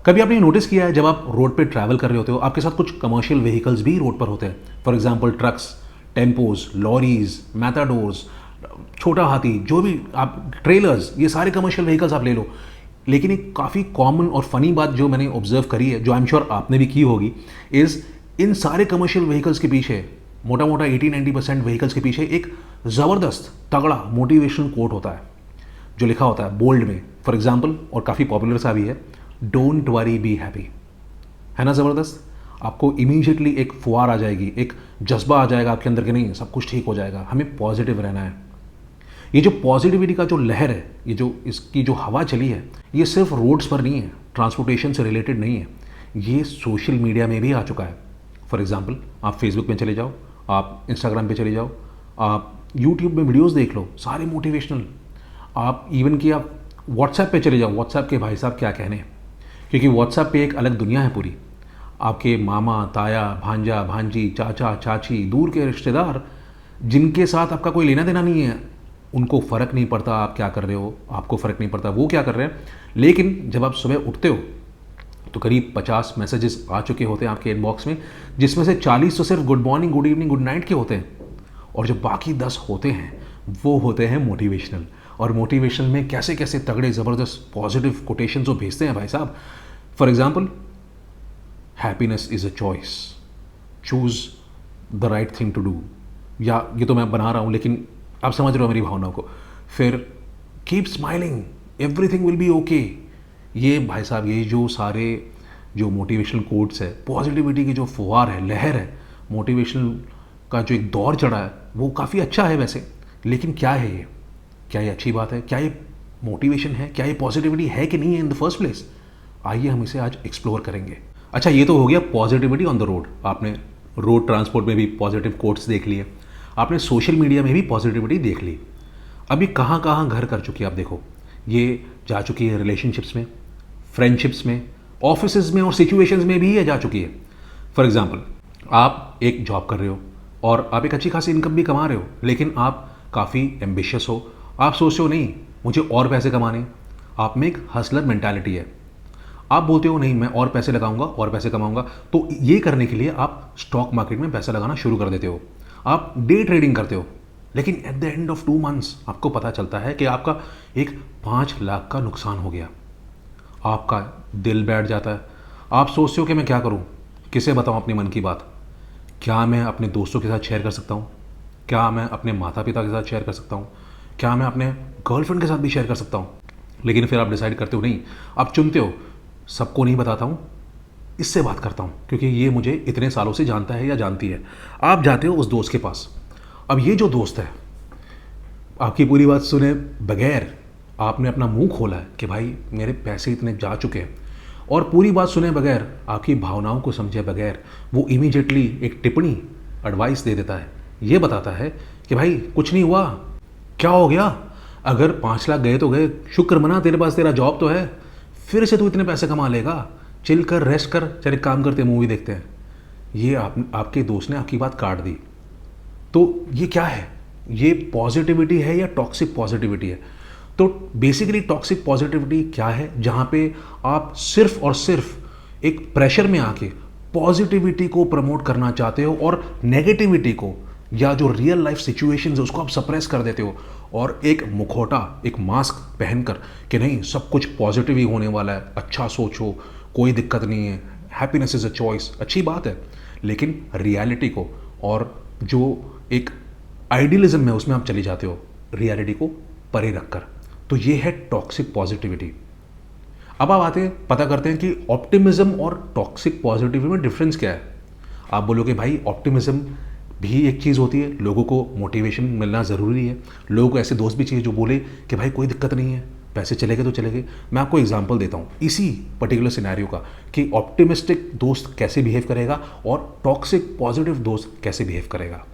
कभी आपने नोटिस किया है जब आप रोड पे ट्रैवल कर रहे होते हो आपके साथ कुछ कमर्शियल व्हीकल्स भी रोड पर होते हैं। For example trucks, tempos, lorries, matadors, Chota Hathi, जो भी आप, ट्रेलर्स, ये सारे कमर्शियल व्हीकल्स आप ले लो। लेकिन एक काफ़ी कॉमन और फनी बात जो मैंने ऑब्जर्व करी है, जो आई एम श्योर आपने भी की होगी, इज़ इन सारे कमर्शियल व्हीकल्स के पीछे, मोटा मोटा 80-90% व्हीकल्स के पीछे एक ज़बरदस्त तगड़ा मोटिवेशनल कोट होता है जो लिखा होता है बोल्ड में। फॉर एग्जाम्पल, और काफ़ी पॉपुलर सा भी है, डोंट वरी बी हैप्पी। है ना ज़बरदस्त? आपको इमीडिएटली एक फुहार आ जाएगी, एक जज्बा आ जाएगा आपके अंदर कि नहीं, सब कुछ ठीक हो जाएगा, हमें पॉजिटिव रहना है। ये जो पॉजिटिविटी का जो लहर है, ये जो इसकी जो हवा चली है, ये सिर्फ रोड्स पर नहीं है, ट्रांसपोर्टेशन से रिलेटेड नहीं है, ये सोशल मीडिया में भी आ चुका है। फॉर एग्जाम्पल, आप फेसबुक में चले जाओ, आप इंस्टाग्राम पे चले जाओ, आप यूट्यूब में वीडियोस देख लो, सारे मोटिवेशनल। आप इवन कि आप व्हाट्सएप पे चले जाओ, व्हाट्सएप के भाई साहब क्या कहने, क्योंकि व्हाट्सएप पे एक अलग दुनिया है पूरी। आपके मामा, ताया, भांजा, भांजी, चाचा, चाची, दूर के रिश्तेदार जिनके साथ आपका कोई लेना देना नहीं है, उनको फ़र्क नहीं पड़ता आप क्या कर रहे हो, आपको फ़र्क नहीं पड़ता वो क्या कर रहे हैं। लेकिन जब आप सुबह उठते हो तो करीब 50 मैसेजेस आ चुके होते हैं आपके इनबॉक्स में, जिसमें से 40 तो सिर्फ good morning, good evening, good night के होते हैं, और जो बाकी 10 होते हैं वो होते हैं मोटिवेशनल। और मोटिवेशनल में कैसे कैसे तगड़े ज़बरदस्त पॉजिटिव कोटेशन जो भेजते हैं भाई साहब। For example, happiness is a choice, choose the right thing to do, या ये तो मैं बना रहा हूँ लेकिन आप समझ रहे हो मेरी भावनाओं को। फिर keep smiling, everything will be okay. ये भाई साहब, ये जो सारे जो मोटिवेशनल कोट्स है, पॉजिटिविटी की जो फुहार है, लहर है, मोटिवेशनल का जो एक दौर चढ़ा है, वो काफ़ी अच्छा है वैसे। लेकिन क्या है ये? क्या ये अच्छी बात है? क्या ये मोटिवेशन है? क्या ये पॉजिटिविटी है कि नहीं है इन द फर्स्ट प्लेस? आइए हम इसे आज एक्सप्लोर करेंगे। अच्छा, ये तो हो गया पॉजिटिविटी ऑन द रोड। आपने रोड ट्रांसपोर्ट में भी पॉजिटिव कोट्स देख लिए, आपने सोशल मीडिया में भी पॉजिटिविटी देख ली। अभी कहाँ कहाँ घर कर चुकी है आप देखो। ये जा चुकी है रिलेशनशिप्स में, फ्रेंडशिप्स में, ऑफिस में और सिचुएशंस में भी ये जा चुकी है। फॉर एग्जांपल, आप एक जॉब कर रहे हो और आप एक अच्छी खासी इनकम भी कमा रहे हो, लेकिन आप काफ़ी एम्बिशियस हो। आप सोचते हो नहीं मुझे और पैसे कमाने, आप में एक हसलर मेंटालिटी है। आप बोलते हो नहीं मैं और पैसे लगाऊंगा और पैसे कमाऊंगा। तो ये करने के लिए आप स्टॉक मार्केट में पैसा लगाना शुरू कर देते हो, आप डे ट्रेडिंग करते हो। लेकिन at the end of 2 months आपको पता चलता है कि आपका एक 5 लाख का नुकसान हो गया। आपका दिल बैठ जाता है। आप सोचते हो कि मैं क्या करूं, किसे बताऊं अपने मन की बात? क्या मैं अपने दोस्तों के साथ शेयर कर सकता हूं? क्या मैं अपने माता पिता के साथ शेयर कर सकता हूं? क्या मैं अपने गर्लफ्रेंड के साथ भी शेयर कर सकता हूं? लेकिन फिर आप डिसाइड करते हो नहीं, आप चुनते हो सबको नहीं बताता हूं, इससे बात करता हूं क्योंकि ये मुझे इतने सालों से जानता है या जानती है। आप जाते हो उस दोस्त के पास। अब ये जो दोस्त है, आपकी पूरी बात सुने बगैर आपने अपना मुंह खोला है कि भाई मेरे पैसे इतने जा चुके हैं, और पूरी बात सुने बगैर, आपकी भावनाओं को समझे बगैर, वो इमीडिएटली एक टिप्पणी, एडवाइस दे देता है। ये बताता है कि भाई कुछ नहीं हुआ, क्या हो गया, अगर 5 लाख गए तो गए, शुक्र मना, तेरे पास तेरा जॉब तो है, फिर से तू इतने पैसे कमा लेगा, चिल कर, रेस्ट कर, चल काम करते मूवी देखते हैं। ये आपके दोस्त ने आपकी बात काट दी। तो ये क्या है? ये पॉजिटिविटी है या टॉक्सिक पॉजिटिविटी है? तो बेसिकली टॉक्सिक पॉजिटिविटी क्या है? जहां पे आप सिर्फ और सिर्फ एक प्रेशर में आके पॉजिटिविटी को प्रमोट करना चाहते हो और नेगेटिविटी को या जो रियल लाइफ सिचुएशंस है उसको आप सप्रेस कर देते हो, और एक मुखौटा, एक मास्क पहनकर कि नहीं सब कुछ पॉजिटिव ही होने वाला है, अच्छा सोचो, कोई दिक्कत नहीं है, हैप्पीनेस इज़ अ चॉइस, अच्छी बात है। लेकिन रियलिटी को और जो एक आइडियलिज्म है उसमें आप चले जाते हो, रियलिटी को परे रखकर। तो ये है टॉक्सिक पॉजिटिविटी। अब आप आते हैं, पता करते हैं कि ऑप्टिमिज्म और टॉक्सिक पॉजिटिविटी में डिफरेंस क्या है। आप बोलोगे भाई ऑप्टिमिज्म भी एक चीज़ होती है, लोगों को मोटिवेशन मिलना ज़रूरी है, लोगों को ऐसे दोस्त भी चाहिए जो बोले कि भाई कोई दिक्कत नहीं है, पैसे चले गए तो चले गए। मैं आपको एग्जांपल देता हूँ इसी पर्टिकुलर सिनेरियो का कि ऑप्टिमिस्टिक दोस्त कैसे बिहेव करेगा और टॉक्सिक पॉजिटिव दोस्त कैसे बिहेव करेगा।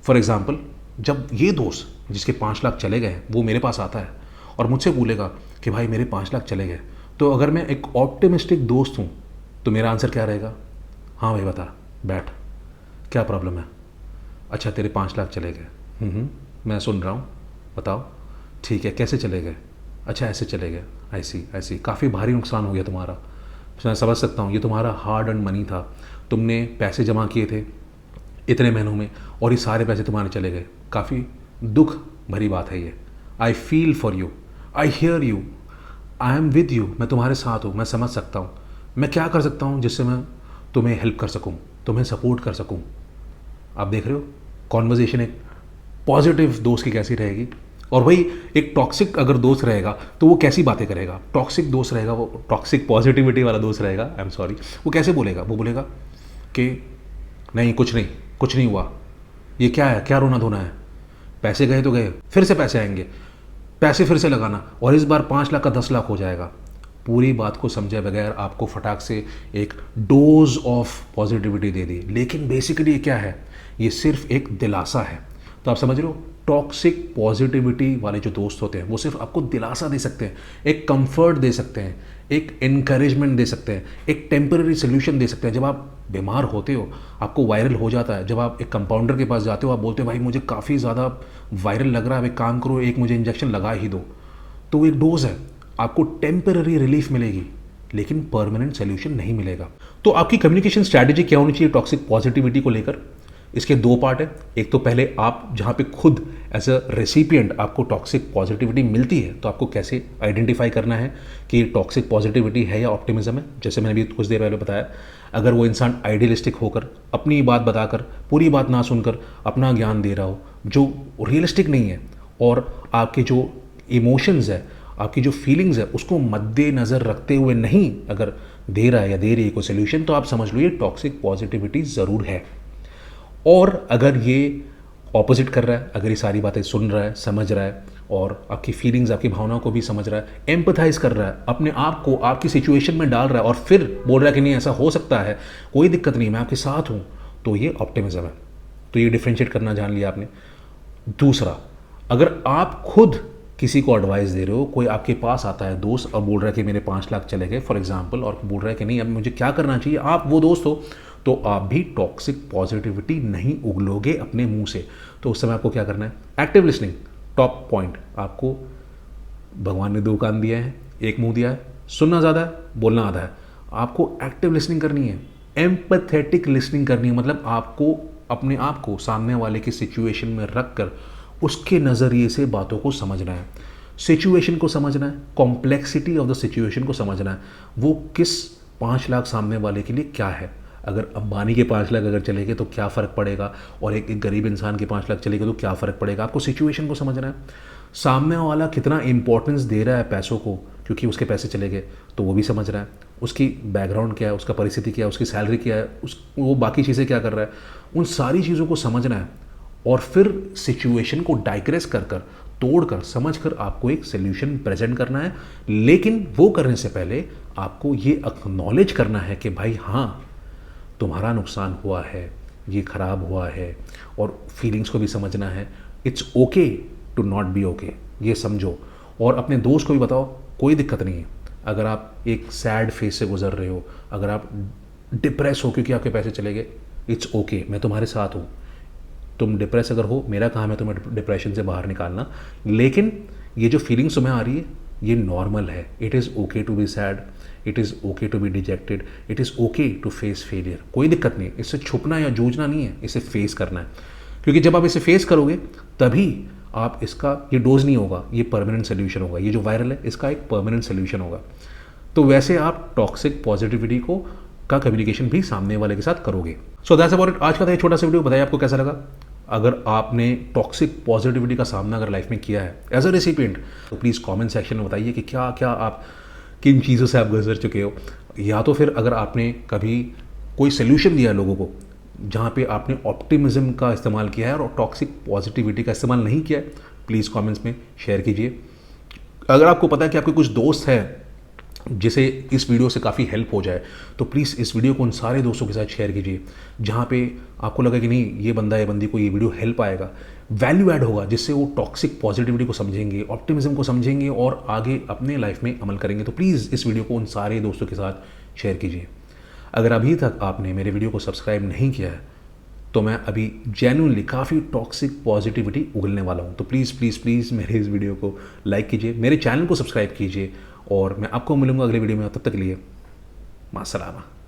फॉर एग्जांपल, जब ये दोस्त जिसके 5 लाख चले गए वो मेरे पास आता है और मुझसे बोलेगा कि भाई मेरे 5 लाख चले गए, तो अगर मैं एक ऑप्टिमिस्टिक दोस्त हूँ तो मेरा आंसर क्या रहेगा? हाँ भाई बता, बैठ, क्या प्रॉब्लम है? अच्छा तेरे 5 लाख चले गए, मैं सुन रहा हूँ, बताओ, ठीक है कैसे चले गए? अच्छा ऐसे चले गए, ऐसी काफ़ी भारी नुकसान हो गया तुम्हारा, मैं समझ सकता हूँ, ये तुम्हारा हार्ड अर्न मनी था, तुमने पैसे जमा किए थे इतने महीनों में और ये सारे पैसे तुम्हारे चले गए। काफ़ी दुख भरी बात है ये। I feel for you, I hear you, I am with you, मैं तुम्हारे साथ हूँ, मैं समझ सकता हूँ। मैं क्या कर सकता हूँ जिससे मैं तुम्हें हेल्प कर सकूँ, तुम्हें सपोर्ट कर सकूँ। आप देख रहे हो कॉन्वर्जेशन एक पॉजिटिव दोस्त की कैसी रहेगी, और वही एक टॉक्सिक अगर दोस्त रहेगा तो वो कैसी बातें करेगा। टॉक्सिक दोस्त रहेगा, वो टॉक्सिक पॉजिटिविटी वाला दोस्त रहेगा, आई एम सॉरी, वो कैसे बोलेगा, वो बोलेगा कि नहीं कुछ नहीं, कुछ नहीं हुआ, ये क्या है, क्या रोना धोना है, पैसे गए तो गए, फिर से पैसे आएंगे, पैसे फिर से लगाना, और इस बार 5 लाख का 10 लाख हो जाएगा। पूरी बात को समझे बगैर आपको फटाक से एक डोज ऑफ पॉजिटिविटी दे दी। लेकिन बेसिकली ये क्या है, ये सिर्फ एक दिलासा है। तो आप समझ रहे हो, टॉक्सिक पॉजिटिविटी वाले जो दोस्त होते हैं वो सिर्फ आपको दिलासा दे सकते हैं, एक कंफर्ट दे सकते हैं, एक इनकरेजमेंट दे सकते हैं, एक टेम्पररी सोल्यूशन दे सकते हैं। जब आप बीमार होते हो, आपको वायरल हो जाता है, जब आप एक कंपाउंडर के पास जाते हो, आप बोलते हो भाई मुझे काफ़ी ज़्यादा वायरल लग रहा है, एक काम करो, एक मुझे इंजेक्शन लगा ही दो, तो वो एक डोज है, आपको टेम्पररी रिलीफ मिलेगी लेकिन परमानेंट सोल्यूशन नहीं मिलेगा। तो आपकी कम्युनिकेशन स्ट्रैटेजी क्या होनी चाहिए टॉक्सिक पॉजिटिविटी को लेकर? इसके 2 पार्ट है। एक तो पहले आप जहाँ पे खुद एज अ रेसिपिएंट आपको टॉक्सिक पॉजिटिविटी मिलती है, तो आपको कैसे आइडेंटिफाई करना है कि टॉक्सिक पॉजिटिविटी है या ऑप्टिमिज्म है। जैसे मैंने अभी कुछ देर पहले बताया, अगर वो इंसान आइडियलिस्टिक होकर अपनी बात बताकर, पूरी बात ना सुनकर अपना ज्ञान दे रहा हो जो रियलिस्टिक नहीं है, और आपके जो इमोशंस है, आपकी जो फीलिंग्स है, उसको मद्देनज़र रखते हुए नहीं अगर दे रहा है या दे रही है कोई सोल्यूशन, तो आप समझ लो ये टॉक्सिक पॉजिटिविटी ज़रूर है। और अगर ये ऑपोजिट कर रहा है, अगर ये सारी बातें सुन रहा है, समझ रहा है, और आपकी फीलिंग्स, आपकी भावनाओं को भी समझ रहा है, एम्पथाइज कर रहा है, अपने आप को आपकी सिचुएशन में डाल रहा है, और फिर बोल रहा है कि नहीं ऐसा हो सकता है, कोई दिक्कत नहीं, मैं आपके साथ हूँ, तो ये ऑप्टिमिज्म है। तो ये डिफ्रेंशिएट करना जान लिया आपने। दूसरा, अगर आप खुद किसी को एडवाइस दे रहे हो, कोई आपके पास आता है दोस्त और बोल रहा है कि मेरे 5 लाख चले गए फॉर एग्जांपल, और बोल रहा है कि नहीं अब मुझे क्या करना चाहिए, आप वो दोस्त हो, तो आप भी टॉक्सिक पॉजिटिविटी नहीं उगलोगे अपने मुंह से। तो उस समय आपको क्या करना है, एक्टिव लिसनिंग, टॉप पॉइंट। आपको भगवान ने 2 कान दिए हैं, एक मुंह दिया है, सुनना ज़्यादा है, बोलना आधा है। आपको एक्टिव लिसनिंग करनी है, एम्पैथेटिक लिसनिंग करनी है, मतलब आपको अपने आप को सामने वाले की सिचुएशन में रख कर उसके नज़रिए से बातों को समझना है, सिचुएशन को समझना है, कॉम्प्लेक्सिटी ऑफ द सिचुएशन को समझना है, वो किस 5 लाख सामने वाले के लिए क्या है। अगर अंबानी के 5 लाख अगर चले गए तो क्या फ़र्क पड़ेगा, और एक गरीब इंसान के 5 लाख चले गए तो क्या फ़र्क पड़ेगा। आपको सिचुएशन को समझना है, सामने वाला कितना इंपॉर्टेंस दे रहा है पैसों को क्योंकि उसके पैसे चले गए, तो वो भी समझ रहा है, उसकी बैकग्राउंड क्या है, उसका परिस्थिति क्या है, उसकी सैलरी क्या है, वो बाकी चीज़ें क्या कर रहा है, उन सारी चीज़ों को समझना है, और फिर सिचुएशन को डाइग्रेस कर कर, तोड़ कर, समझ कर आपको एक सोल्यूशन प्रेजेंट करना है। लेकिन वो करने से पहले आपको ये एक्नॉलेज करना है कि भाई हाँ, तुम्हारा नुकसान हुआ है, ये ख़राब हुआ है, और फीलिंग्स को भी समझना है। It's okay to not be okay, ये समझो। और अपने दोस्त को भी बताओ कोई दिक्कत नहीं है, अगर आप एक सैड फेज से गुजर रहे हो, अगर आप डिप्रेस हो क्योंकि आपके पैसे चले गए, इट्स ओके, मैं तुम्हारे साथ हूँ। तुम डिप्रेस अगर हो, मेरा काम है तुम्हें डिप्रेशन से बाहर निकालना, लेकिन ये जो फीलिंग्स तुम्हें आ रही है ये नॉर्मल है। It is okay to be sad, it is okay to be dejected, it is okay to face failure. कोई दिक्कत नहीं, इससे छुपना या जूझना नहीं है, इसे फेस करना है, क्योंकि जब आप इसे फेस करोगे तभी आप इसका, ये डोज नहीं होगा, ये परमानेंट सोल्यूशन होगा। ये जो वायरल है इसका एक परमानेंट सोल्यूशन होगा। तो वैसे आप टॉक्सिक पॉजिटिविटी को का कम्युनिकेशन भी सामने वाले के साथ करोगे। So that's about it. आज का था एक छोटा सा वीडियो, बताइए आपको कैसा लगा। अगर आपने टॉक्सिक पॉजिटिविटी का सामना अगर लाइफ में किया है एज अ रेसिपिएंट, तो प्लीज़ कमेंट सेक्शन में बताइए कि क्या क्या आप, किन चीज़ों से आप गुजर चुके हो, या तो फिर अगर आपने कभी कोई सोल्यूशन दिया है लोगों को जहाँ पे आपने ऑप्टिमिज्म का इस्तेमाल किया है और टॉक्सिक पॉजिटिविटी का इस्तेमाल नहीं किया है, प्लीज़ कमेंट्स में शेयर कीजिए। अगर आपको पता है कि आपके कुछ दोस्त हैं जिसे इस वीडियो से काफ़ी हेल्प हो जाए, तो प्लीज़ इस वीडियो को उन सारे दोस्तों के साथ शेयर कीजिए जहाँ पे आपको लगा कि नहीं ये बंदा या बंदी को ये वीडियो हेल्प आएगा, वैल्यू ऐड होगा, जिससे वो टॉक्सिक पॉजिटिविटी को समझेंगे, ऑप्टिमिज्म को समझेंगे और आगे अपने लाइफ में अमल करेंगे। तो प्लीज़ इस वीडियो को उन सारे दोस्तों के साथ शेयर कीजिए। अगर अभी तक आपने मेरे वीडियो को सब्सक्राइब नहीं किया है, तो मैं अभी जेन्युइनली काफ़ी टॉक्सिक पॉजिटिविटी उगलने वाला हूँ। तो प्लीज़ प्लीज़ प्लीज़ मेरे इस वीडियो को लाइक कीजिए, मेरे चैनल को सब्सक्राइब कीजिए, और मैं आपको मिलूंगा अगले वीडियो में। तब तक के लिए मासलामा।